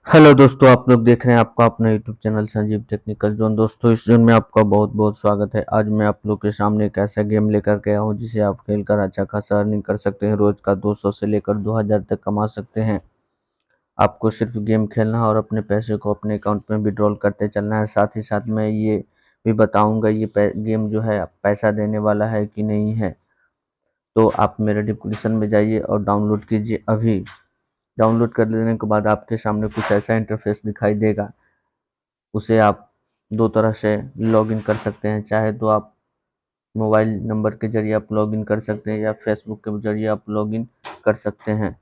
Hello दोस्तों, आप लोग देख रहे हैं आपका अपना YouTube channel Sanjeev technical zone. दोस्तों, इस जोन में आपका बहुत बहुत स्वागत है। आज मैं आप लोग के सामने एक ऐसा गेम लेकर के आया हूं जिसे आप खेलकर अच्छा खासा अर्निंग कर सकते हैं। रोज का 200 से लेकर 2000 तक कमा सकते हैं। आपको सिर्फ गेम खेलना है और अपने पैसे को अपने अकाउंट में विड्रॉल करते चलना है। साथ ही साथ मैं ये भी बताऊंगा ये गेम जो है पैसा देने वाला है कि नहीं है। तो आप मेरे डिस्क्रिप्शन में जाइए और डाउनलोड कीजिए अभी। डाउनलोड कर लेने के बाद आपके सामने कुछ ऐसा इंटरफेस दिखाई देगा। उसे आप दो तरह से लॉगिन कर सकते हैं। चाहे तो आप मोबाइल नंबर के जरिए आप लॉगिन कर सकते हैं या फेसबुक के जरिए आप लॉगिन कर सकते हैं।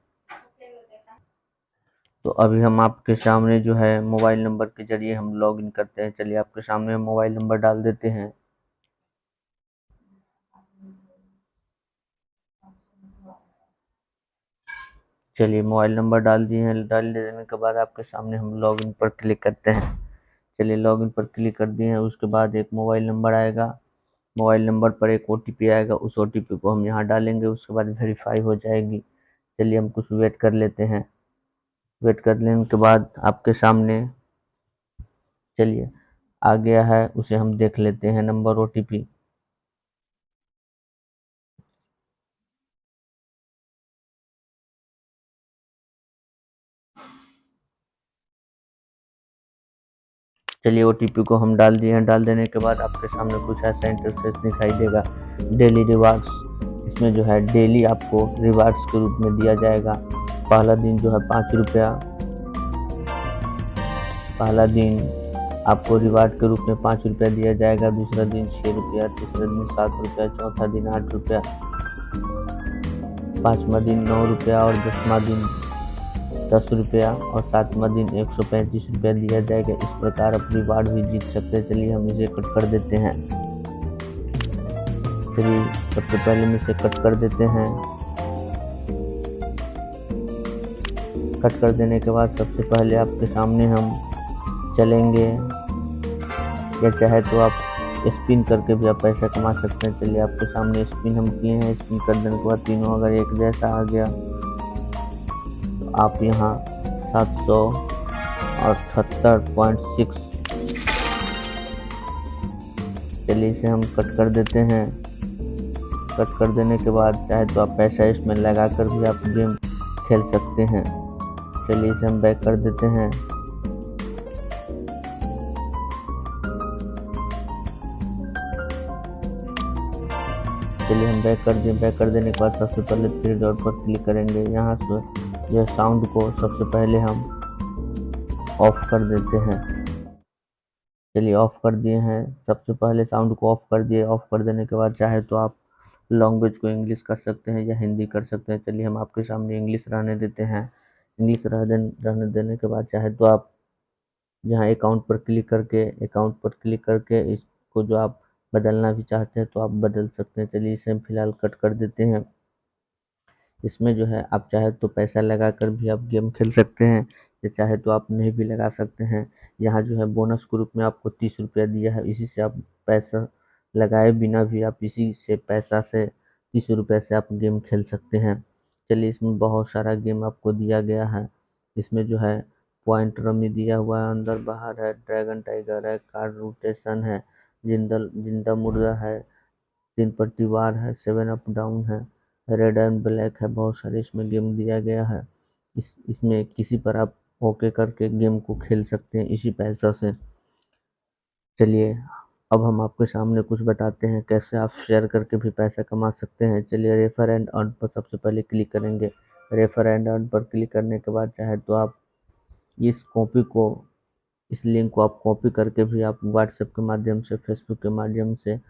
तो अभी हम आपके सामने जो है मोबाइल नंबर के जरिए हम लॉगिन करते हैं। चलिए आपके सामने हम मोबाइल नंबर डाल देते हैं। चलिए मोबाइल नंबर डाल दिए हैं। डाल देने के बाद आपके सामने हम लॉगिन पर क्लिक करते हैं। चलिए लॉगिन पर क्लिक कर दिए हैं। उसके बाद एक मोबाइल नंबर आएगा। मोबाइल नंबर पर एक ओटीपी आएगा। उस ओटीपी को हम यहाँ डालेंगे। उसके बाद वेरीफाई हो जाएगी। चलिए हम कुछ वेट कर लेते हैं। वेट कर लेने के बाद आपके सामने चलिए आ गया है, उसे हम देख लेते हैं नंबर ओटीपी। चलिए ओटीपी को हम डाल दिए हैं। डाल देने के बाद आपके सामने कुछ ऐसा इंटरफेस दिखाई देगा, डेली रिवार्ड्स। इसमें जो है डेली आपको रिवार्ड्स के रूप में दिया जाएगा। पहला दिन जो है 5 रुपया, पहला दिन आपको रिवार्ड के रूप में 5 रुपया दिया जाएगा। दूसरा दिन 6 रुपया, तीसरा दिन 7 रुपया, चौथा दिन 8 रुपया, पांचवा दिन 9 रुपया और 10वां दिन 10 रुपया और 7वां दिन 135 रुपया दिया जाएगा। इस प्रकार आप रिवार्ड भी जीत सकते हैं। चलिए हम इसे कट कर देते हैं। चलिए सबसे पहले हम इसे कट कर देते हैं। कट कर देने के बाद सबसे पहले आपके सामने हम चलेंगे, या चाहे तो आप स्पिन करके भी आप पैसा कमा सकते हैं। चलिए आपके सामने स्पिन हम किए हैं। स्पिन कर देने के बाद तीनों अगर एक जैसा आ गया तो आप यहाँ 778.6। चलिए इसे हम कट कर देते हैं। कट कर देने के बाद चाहे तो आप पैसा इसमें लगा कर भी आप गेम खेल सकते हैं। चलिए इसे हम बैक कर देते हैं। चलिए हम बैक कर दिए। बैक कर देने के बाद सबसे पहले थ्री डॉट पर क्लिक करेंगे। यहाँ से यह साउंड को सबसे पहले हम ऑफ कर देते हैं। चलिए ऑफ कर दिए हैं। सबसे पहले साउंड को ऑफ कर दिए। ऑफ कर देने के बाद चाहे तो आप लैंग्वेज को इंग्लिश कर सकते हैं या हिंदी कर सकते हैं। चलिए हम आपके सामने इंग्लिश रहने देते हैं। इंग्लिश रहने देने के बाद चाहे तो आप यहाँ अकाउंट पर क्लिक करके इसको जो आप बदलना भी चाहते हैं तो आप बदल सकते हैं। चलिए इसे हम फिलहाल कट कर देते हैं। इसमें जो है आप चाहे तो पैसा लगा कर भी आप गेम खेल सकते हैं, या चाहे तो आप नहीं भी लगा सकते हैं। यहाँ जो है बोनस के रूप में आपको 30 रुपया दिया है। इसी से आप पैसा लगाए बिना भी आप इसी से पैसा से 30 रुपये से आप गेम खेल सकते हैं। चलिए इसमें बहुत सारा गेम आपको दिया गया है। इसमें जो है पॉइंट रमी दिया हुआ है, अंदर बाहर है, ड्रैगन टाइगर है, कार रोटेशन है, जिंदा मुर्गा है, 3 पट्टी वार है, 7 अप डाउन है, रेड एंड ब्लैक है। बहुत सारे इसमें गेम दिया गया है। इसमें किसी पर आप ओके करके गेम को खेल सकते हैं इसी पैसा से। चलिए अब हम आपके सामने कुछ बताते हैं कैसे आप शेयर करके भी पैसा कमा सकते हैं। चलिए रेफर एंड अर्न पर सबसे पहले क्लिक करेंगे। रेफर एंड अर्न पर क्लिक करने के बाद चाहे तो आप इस कॉपी को इस लिंक को आप कॉपी करके भी आप व्हाट्सएप के माध्यम से, फेसबुक के माध्यम से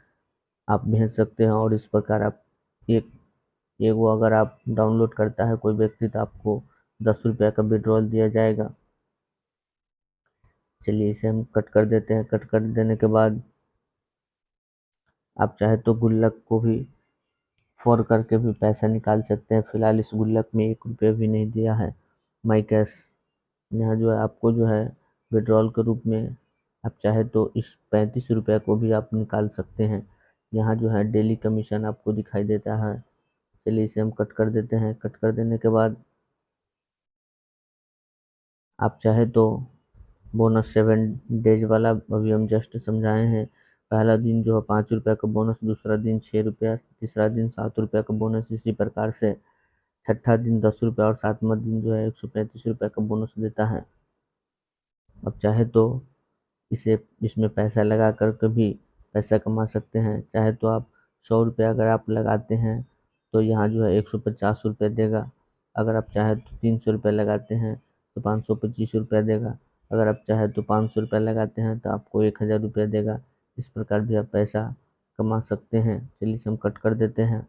आप भेज सकते हैं। और इस प्रकार आप एक एगो अगर आप डाउनलोड करता है कोई व्यक्ति तो आपको 10 रुपया का विड्रॉल दिया जाएगा। चलिए इसे हम कट कर देते हैं। कट कर देने के बाद आप चाहे तो गुल्लक को भी फोड़ करके भी पैसा निकाल सकते हैं। फिलहाल इस गुल्लक में 1 रुपया भी नहीं दिया है। माई कैश यहाँ जो है आपको जो है विड्रॉल के रूप में आप चाहे तो इस 35 रुपया को भी आप निकाल सकते हैं। यहाँ जो है डेली कमीशन आपको दिखाई देता है। चलिए इसे हम कट कर देते हैं। कट कर देने के बाद आप चाहे तो बोनस 7 डेज वाला अभी हम जस्ट समझाए हैं। पहला दिन जो है 5 रुपये का बोनस, दूसरा दिन 6 रुपया, तीसरा दिन 7 रुपये का बोनस, इसी प्रकार से छठा दिन 10 रुपये और सातवां दिन जो है 135 रुपये का बोनस देता है। अब चाहे तो इसमें पैसा लगा करके भी पैसा कमा सकते हैं। चाहे तो आप 100 रुपये अगर आप लगाते हैं तो यहाँ जो है 150 रुपये देगा। अगर आप चाहे तो 300 रुपये लगाते हैं तो 525 रुपये देगा। अगर आप चाहे तो 500 रुपये लगाते हैं तो आपको 1000 रुपये देगा। इस प्रकार भी आप पैसा कमा सकते हैं। चलिए इसे हम कट कर देते हैं।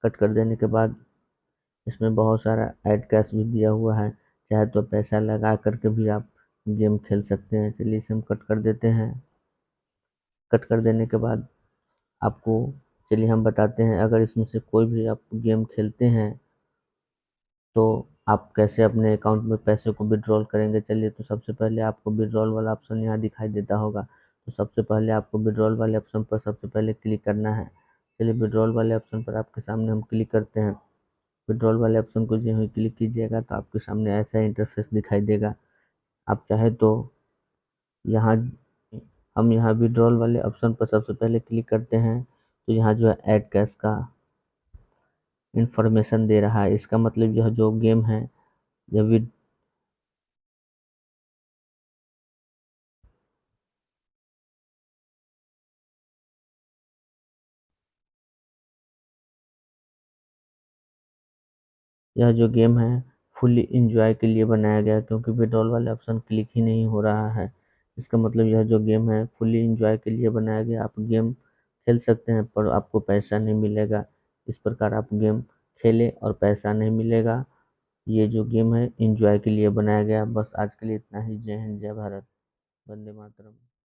कट कर देने के बाद इसमें बहुत सारा ऐड कैश भी दिया हुआ है। चाहे तो पैसा लगा करके भी आप गेम खेल सकते हैं। चलिए इसे हम कट कर देते हैं। कट कर देने के बाद आपको चलिए हम बताते हैं, अगर इसमें से कोई भी आप गेम खेलते हैं तो आप कैसे अपने अकाउंट में पैसे को विड्रॉल करेंगे। चलिए तो सबसे पहले आपको विड्रॉल वाला ऑप्शन यहाँ दिखाई देता होगा। तो सबसे पहले आपको विड्रॉल वाले ऑप्शन पर सबसे पहले क्लिक करना है। चलिए विड्रॉल वाले ऑप्शन पर आपके सामने हम क्लिक करते हैं। विड्रॉल वाले ऑप्शन को जो ही क्लिक कीजिएगा तो आपके सामने ऐसा इंटरफेस दिखाई देगा। आप चाहे तो यहाँ हम यहाँ विड्रॉल वाले ऑप्शन पर सबसे पहले क्लिक करते हैं तो यहाँ जो है ऐड कैश का इंफॉर्मेशन दे रहा है। इसका मतलब यह जो गेम है यह यह जो गेम है फुल्ली इंजॉय के लिए बनाया गया है, क्योंकि विड्रॉल वाले ऑप्शन क्लिक ही नहीं हो रहा है। इसका मतलब यह जो गेम है फुल्ली इंजॉय के लिए बनाया गया। आप गेम खेल सकते हैं पर आपको पैसा नहीं मिलेगा। इस प्रकार आप गेम खेले और पैसा नहीं मिलेगा। ये जो गेम है इंजॉय के लिए बनाया गया। बस आज के लिए इतना ही। जय हिंद, जय भारत, वंदे मातरम।